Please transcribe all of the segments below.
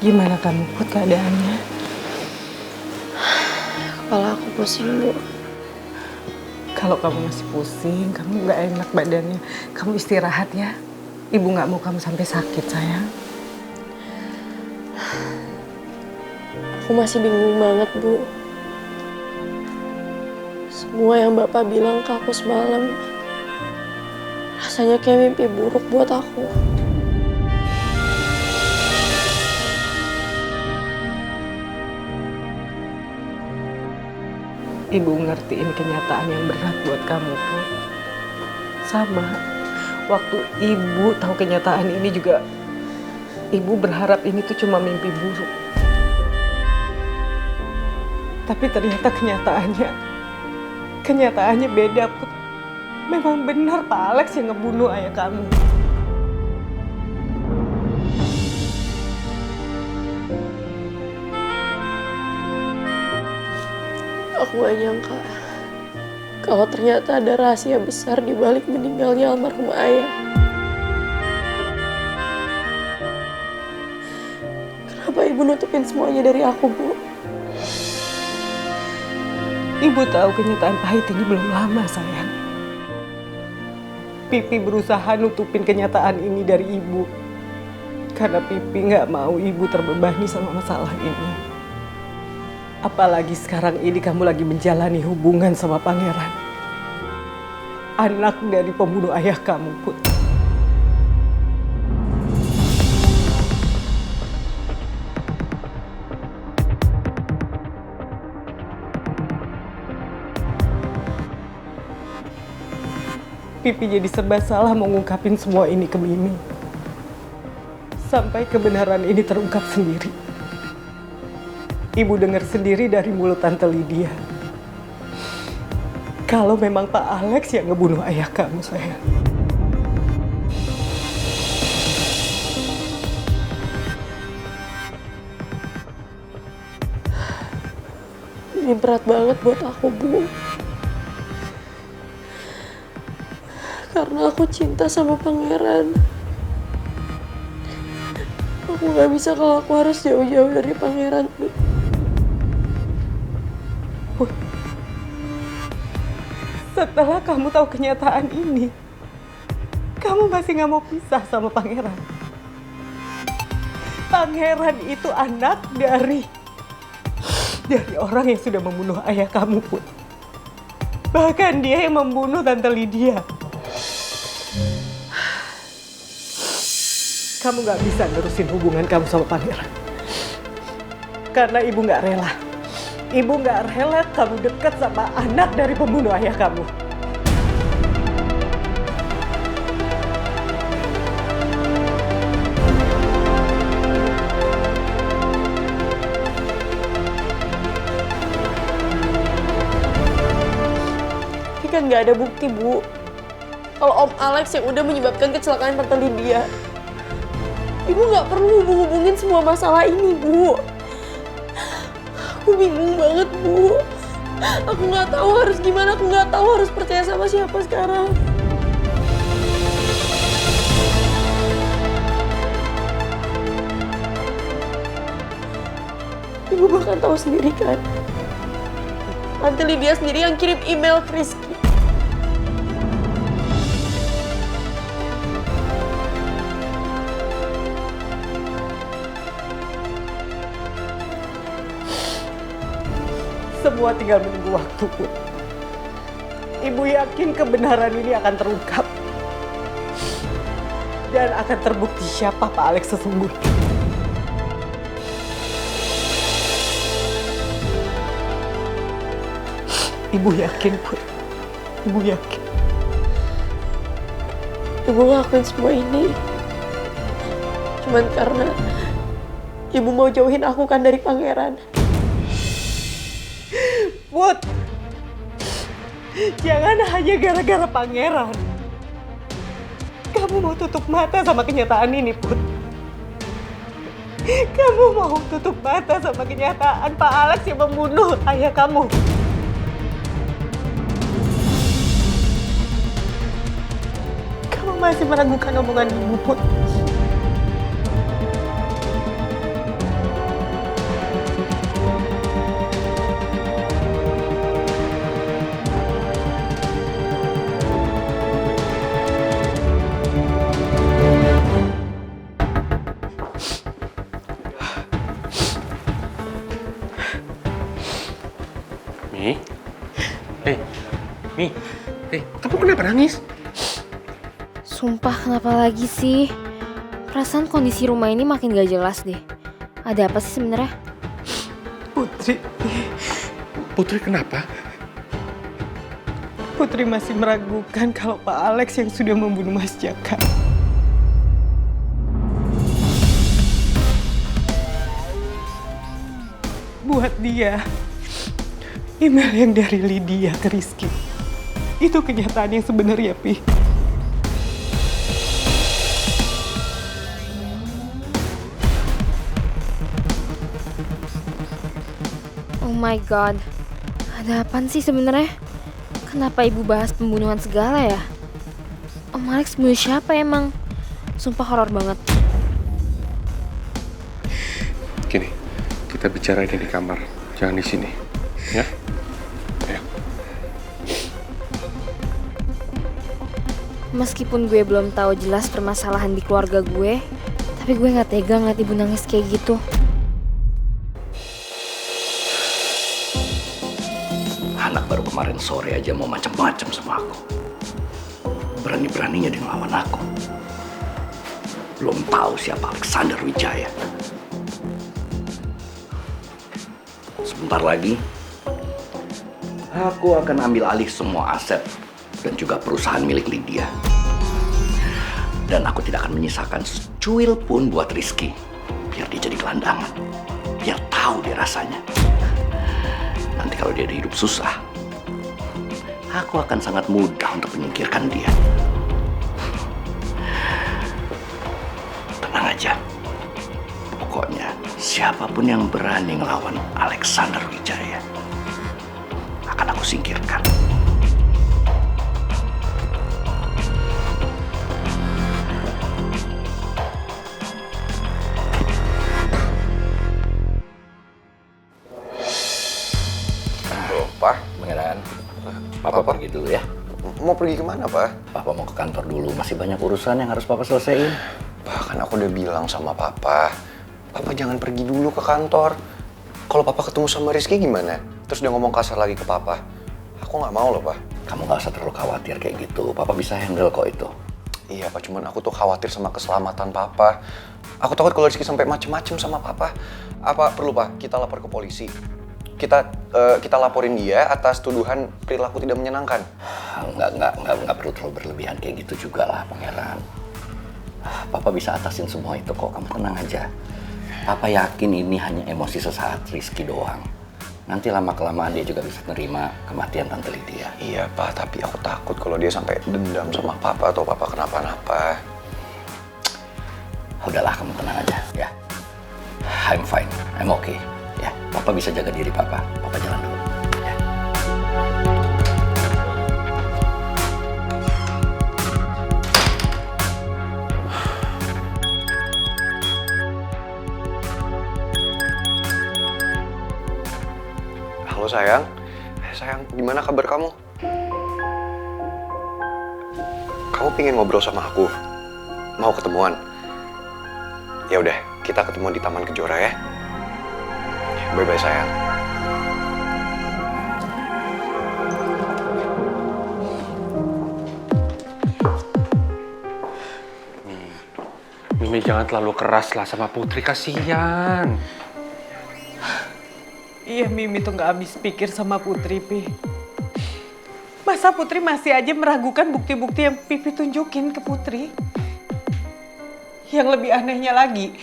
Gimana kamu, Put, keadaannya? Kepala aku pusing, Bu. Kalau kamu masih pusing, kamu nggak enak badannya, kamu istirahat ya. Ibu nggak mau kamu sampai sakit, sayang. Aku masih bingung banget, Bu. Semua yang Bapak bilang ke aku semalam rasanya kayak mimpi buruk buat aku. Ibu ngerti ini kenyataan yang berat buat kamu, Put. Sama, waktu ibu tahu kenyataan ini juga, ibu berharap ini tuh cuma mimpi buruk. Tapi ternyata kenyataannya beda, Put. Memang benar Pak Alex yang ngebunuh ayah kamu. Aku gak nyangka kalau ternyata ada rahasia besar di balik meninggalnya almarhum ayah. Kenapa Ibu nutupin semuanya dari aku, Bu? Ibu tahu kenyataan pahit ini belum lama, sayang. Pipi berusaha nutupin kenyataan ini dari ibu. Karena Pipi nggak mau ibu terbebani sama masalah ini. Apalagi sekarang ini kamu lagi menjalani hubungan sama Pangeran. Anak dari pembunuh ayah kamu, Put. Pipi jadi serba salah mau ngungkapin semua ini ke Mimi. Sampai kebenaran ini terungkap sendiri. Ibu dengar sendiri dari mulut Tante Lydia. Kalau memang Pak Alex yang ngebunuh ayah kamu, sayang. Ini berat banget buat aku, Bu. Karena aku cinta sama Pangeran. Aku gak bisa kalau aku harus jauh-jauh dari Pangeran, Bu. Setelah kamu tahu kenyataan ini, kamu masih nggak mau pisah sama Pangeran. Pangeran itu anak dari orang yang sudah membunuh ayah kamu, Put. Bahkan dia yang membunuh Tante Lydia. Kamu nggak bisa nerusin hubungan kamu sama Pangeran. Karena ibu nggak rela. Ibu nggak rela kamu dekat sama anak dari pembunuh ayah kamu. Tapi kan nggak ada bukti, Bu. Kalau Om Alex yang udah menyebabkan kecelakaan Tante Lydia. Ibu nggak perlu hubungin semua masalah ini, Bu. Aku bingung banget, Bu. Aku nggak tahu harus gimana, aku nggak tahu harus percaya sama siapa sekarang. Ibu bahkan tahu sendiri kan, Tante Lydia sendiri yang kirim email ke Rizky. Semua tinggal menunggu waktu, Put. Ibu yakin kebenaran ini akan terungkap. Dan akan terbukti siapa Pak Alex sesungguhnya. Ibu yakin, Put. Ibu yakin. Ibu ngelakuin semua ini cuman karena Ibu mau jauhin aku kan dari Pangeran. Put, jangan hanya gara-gara Pangeran. Kamu mau tutup mata sama kenyataan ini, Put. Kamu mau tutup mata sama kenyataan Pak Alex yang membunuh ayah kamu. Kamu masih meragukan omongan ibu, Put. Mi? Mi? Kamu kenapa nangis? Sumpah, kenapa lagi sih? Perasaan kondisi rumah ini makin gak jelas deh. Ada apa sih sebenarnya? Putri. Putri kenapa? Putri masih meragukan kalau Pak Alex yang sudah membunuh Mas Jaka. Buat dia, email yang dari Lydia ke Rizky, itu kenyataan yang sebenarnya, Pi. Oh my god, ada apaan sih sebenarnya? Kenapa ibu bahas pembunuhan segala ya? Om Alex bunuh siapa emang? Sumpah horor banget. Gini, kita bicara ini di kamar, jangan di sini, ya? Ayo. Meskipun gue belum tahu jelas permasalahan di keluarga gue, tapi gue nggak tega ngeliat ibu nangis kayak gitu. Anak baru kemarin sore aja mau macam-macam sama aku. Berani-beraninya dia ngelawan aku. Belum tahu siapa Alexander Wijaya. Sebentar lagi, aku akan ambil alih semua aset dan juga perusahaan milik Lydia. Dan aku tidak akan menyisakan secuil pun buat Rizky. Biar dia jadi gelandangan. Biar tahu dia rasanya. Nanti kalau dia hidup susah, aku akan sangat mudah untuk menyingkirkan dia. Tenang aja. Pokoknya siapapun yang berani ngelawan Alexander Wijaya akan aku singkirkan. Pak, Pangeran, Papa pergi dulu ya. mau pergi kemana, Pak? Papa mau ke kantor dulu, masih banyak urusan yang harus Papa selesaiin. Pak, kan aku udah bilang sama Papa. Papa jangan pergi dulu ke kantor. Kalau Papa ketemu sama Rizky gimana? Terus dia ngomong kasar lagi ke Papa. Aku nggak mau loh, Pak. Kamu gak usah terlalu khawatir kayak gitu, Papa bisa handle kok itu. Iya, Pak. Cuman aku tuh khawatir sama keselamatan Papa. Aku takut kalau Rizky sampai macem-macem sama Papa. Apa perlu, Pak? Kita lapor ke polisi. Kita laporin dia atas tuduhan perilaku tidak menyenangkan. Nggak perlu terlalu berlebihan kayak gitu juga lah, Pangeran. Papa bisa atasin semua itu kok, kamu tenang aja. Papa yakin ini hanya emosi sesaat Rizky doang. Nanti lama-kelamaan dia juga bisa nerima kematian Tante Lydia. Iya, Pak. Tapi aku takut kalau dia sampai dendam sama Papa atau Papa kenapa-napa. Udahlah, kamu tenang aja, ya. I'm fine, I'm okay. Ya, Papa bisa jaga diri Papa. Papa jalan dulu. Ya. Halo sayang. Sayang, gimana kabar kamu? Kamu pingin ngobrol sama aku? Mau ketemuan? Ya udah, kita ketemuan di Taman Kejora ya. Bye-bye sayang. Mimi jangan terlalu keras lah sama Putri, kasihan. Iya, Mimi tuh gak habis pikir sama Putri, Pi. Masa Putri masih aja meragukan bukti-bukti yang Pipi tunjukin ke Putri? Yang lebih anehnya lagi,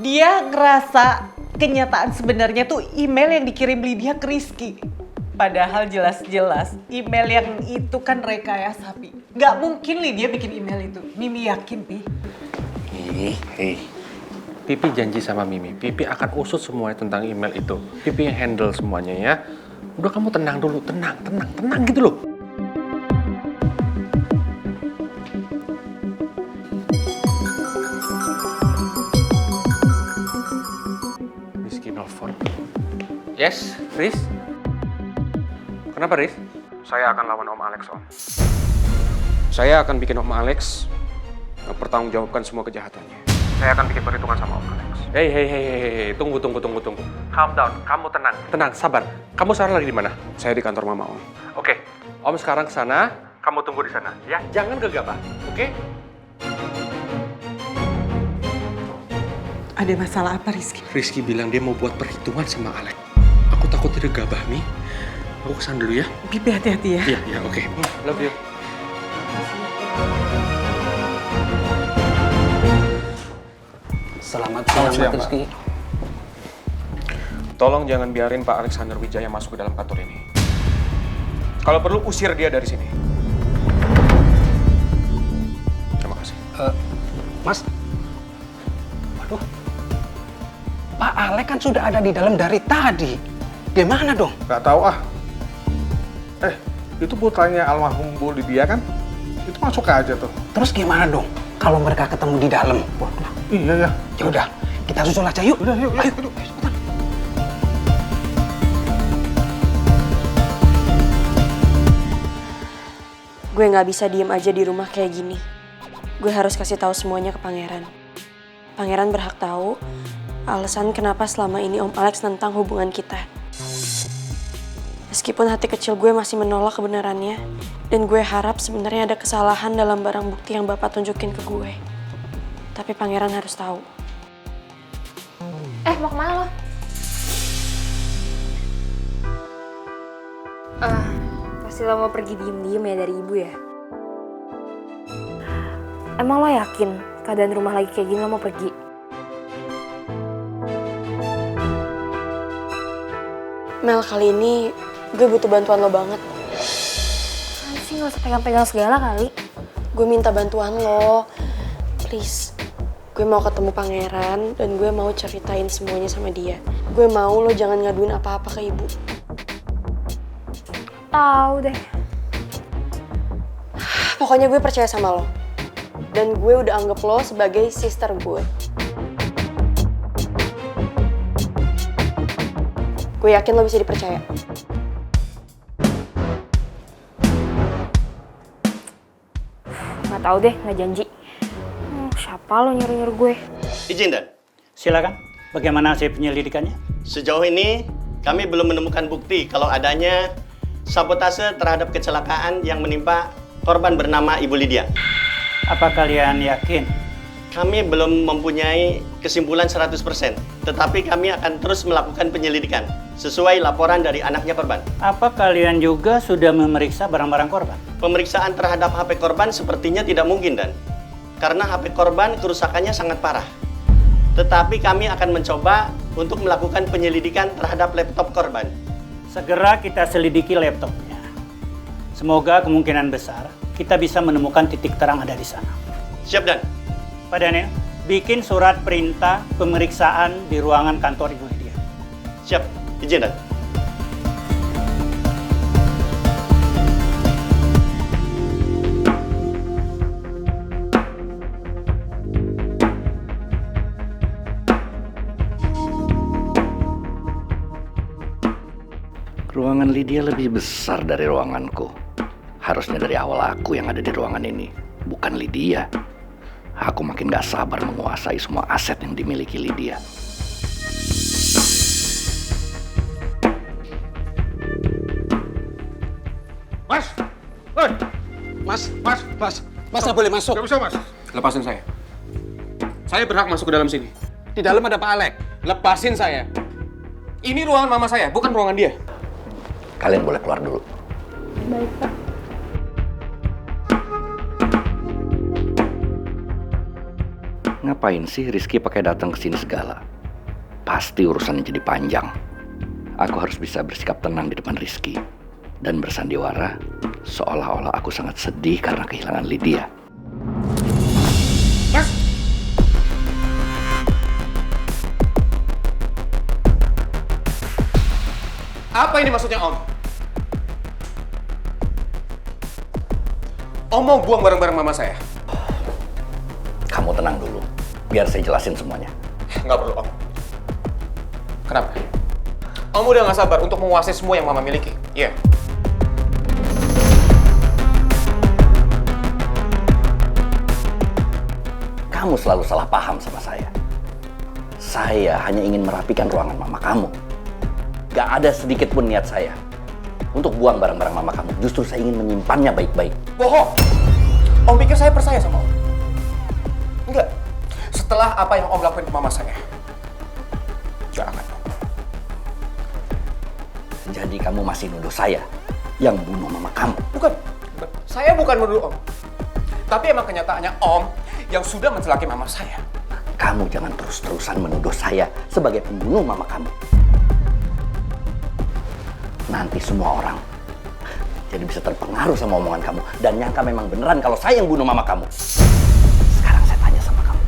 dia ngerasa kenyataan sebenarnya tuh email yang dikirim Lydia ke Rizky. Padahal jelas-jelas email yang itu kan rekayasa, Pi. Gak mungkin Lydia bikin email itu. Mimi yakin, Pi. Pipi janji sama Mimi, Pipi akan usut semuanya tentang email itu. Pipi yang handle semuanya ya. Udah kamu tenang dulu, tenang gitu loh. Rizky nelfon. Yes, Riz? Kenapa, Riz? Saya akan lawan Om Alex, Om. Saya akan bikin Om Alex mempertanggungjawabkan semua kejahatannya. Saya akan bikin perhitungan sama Om Alex. Hey, tunggu. Calm down, kamu tenang, sabar. Kamu sekarang lagi di mana? Saya di kantor mama, Om. Oke, Om sekarang ke sana, kamu tunggu di sana, ya. Jangan gegabah, oke? Ada masalah apa, Rizky? Rizky bilang dia mau buat perhitungan sama Alex. Aku takut dia gegabah, Mi. Aku kesana dulu ya. Pipi hati-hati ya. Iya, oke. Love you. Selamat siang, Rizky. Tolong jangan biarin Pak Alexander Wijaya masuk ke dalam kantor ini. Kalau perlu usir dia dari sini. Terima kasih. Mas. Waduh. Pak Alex kan sudah ada di dalam dari tadi. Gimana dong? Gak tahu ah. Itu putranya almarhum Bu Lydia kan? Itu masuk aja tuh. Terus gimana dong? Kalau mereka ketemu di dalam? Waduh, iya ya. Ya udah, kita susul aja yuk. Udah, yuk. Ayo. Cepetan. Gue nggak bisa diem aja di rumah kayak gini. Gue harus kasih tahu semuanya ke Pangeran. Pangeran berhak tahu alasan kenapa selama ini Om Alex nentang hubungan kita. Meskipun hati kecil gue masih menolak kebenarannya, dan gue harap sebenarnya ada kesalahan dalam barang bukti yang Bapak tunjukin ke gue. Tapi Pangeran harus tahu. Mau kemana lo? Pasti lo mau pergi diem-diem ya dari ibu ya? Emang lo yakin keadaan rumah lagi kayak gini lo mau pergi? Mel, kali ini gue butuh bantuan lo banget. Kan sih gak usah pegang-pegang segala kali. Gue minta bantuan lo, please. Gue mau ketemu Pangeran dan gue mau ceritain semuanya sama dia. Gue mau lo jangan ngaduin apa-apa ke ibu. Tahu deh. Pokoknya gue percaya sama lo. Dan gue udah anggap lo sebagai sister gue. Gue yakin lo bisa dipercaya. Gak tahu deh, gak janji. Siapa lo nyuruh-nyuruh gue? Izin Dan, Silakan. Bagaimana hasil penyelidikannya? sejauh ini kami belum menemukan bukti kalau adanya sabotase terhadap kecelakaan yang menimpa korban bernama Ibu Lydia. Apa kalian yakin? Kami belum mempunyai kesimpulan 100%, tetapi kami akan terus melakukan penyelidikan sesuai laporan dari anaknya korban. Apa kalian juga sudah memeriksa barang-barang korban? Pemeriksaan terhadap HP korban sepertinya tidak mungkin, Dan. Karena HP korban kerusakannya sangat parah. Tetapi kami akan mencoba untuk melakukan penyelidikan terhadap laptop korban. Segera kita selidiki laptopnya. Semoga kemungkinan besar kita bisa menemukan titik terang ada di sana. Siap, Dan. Pak Daniel, bikin surat perintah pemeriksaan di ruangan kantor Ibu Lydia. Siap, izin, Dan. Ruangan Lydia lebih besar dari ruanganku. Harusnya dari awal aku yang ada di ruangan ini, bukan Lydia. Aku makin gak sabar menguasai semua aset yang dimiliki Lydia. Mas! Hei! Mas nggak boleh masuk. Gak bisa, Mas. Lepasin saya. Saya berhak masuk ke dalam sini. Di dalam ada Pak Alex. Lepasin saya. Ini ruangan mama saya, bukan ruangan dia. Kalian boleh keluar dulu. Baik, Pak. Ngapain sih Rizky pakai datang ke sini segala? Pasti urusannya jadi panjang. Aku harus bisa bersikap tenang di depan Rizky dan bersandiwara seolah-olah aku sangat sedih karena kehilangan Lydia. Mas! Apa ini maksudnya, Om? Om mau buang barang-barang mama saya? Kamu tenang dulu, biar saya jelasin semuanya. Nggak perlu, Om. Kenapa? Om udah nggak sabar untuk menguasai semua yang mama miliki. Iya. Kamu selalu salah paham sama saya. Saya hanya ingin merapikan ruangan mama kamu. Gak ada sedikit pun niat saya untuk buang barang-barang mama kamu. Justru saya ingin menyimpannya baik-baik. Bohong! Om pikir saya percaya sama Om? Enggak. Setelah apa yang Om lakuin ke mama saya. Jangan, Om. Jadi kamu masih nuduh saya yang bunuh mama kamu? Bukan. Saya bukan menuduh Om. Tapi emang kenyataannya Om yang sudah mencelakai mama saya. Kamu jangan terus-terusan menuduh saya sebagai pembunuh mama kamu. Nanti semua orang jadi bisa terpengaruh sama omongan kamu dan nyangka memang beneran kalau saya yang bunuh mama kamu. Sekarang saya tanya sama kamu,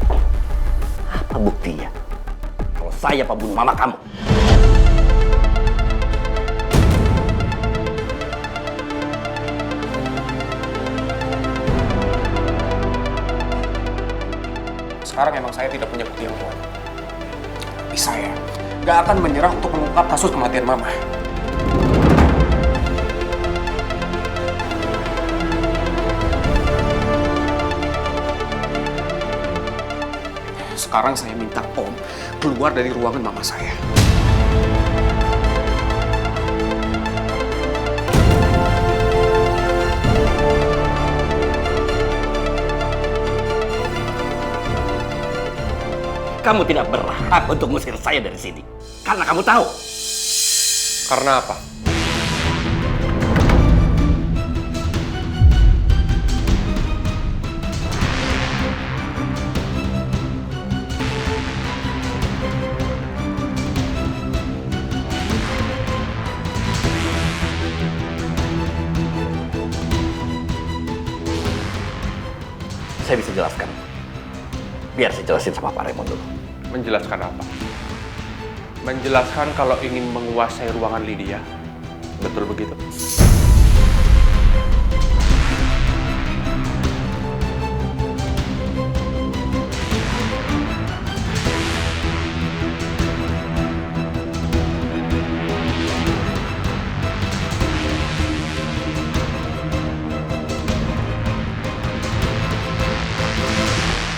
apa buktinya kalau saya pembunuh mama kamu? Sekarang emang saya tidak punya bukti yang kuat. Tapi saya gak akan menyerah untuk mengungkap kasus kematian mama. Sekarang saya minta Om keluar dari ruangan mama saya. Kamu tidak berhak untuk mengusir saya dari sini. Karena kamu tahu. Karena apa? Saya bisa jelaskan. Biar saya jelasin sama Pak Raymond dulu. Menjelaskan apa? Menjelaskan kalau ingin menguasai ruangan Lydia. Betul begitu?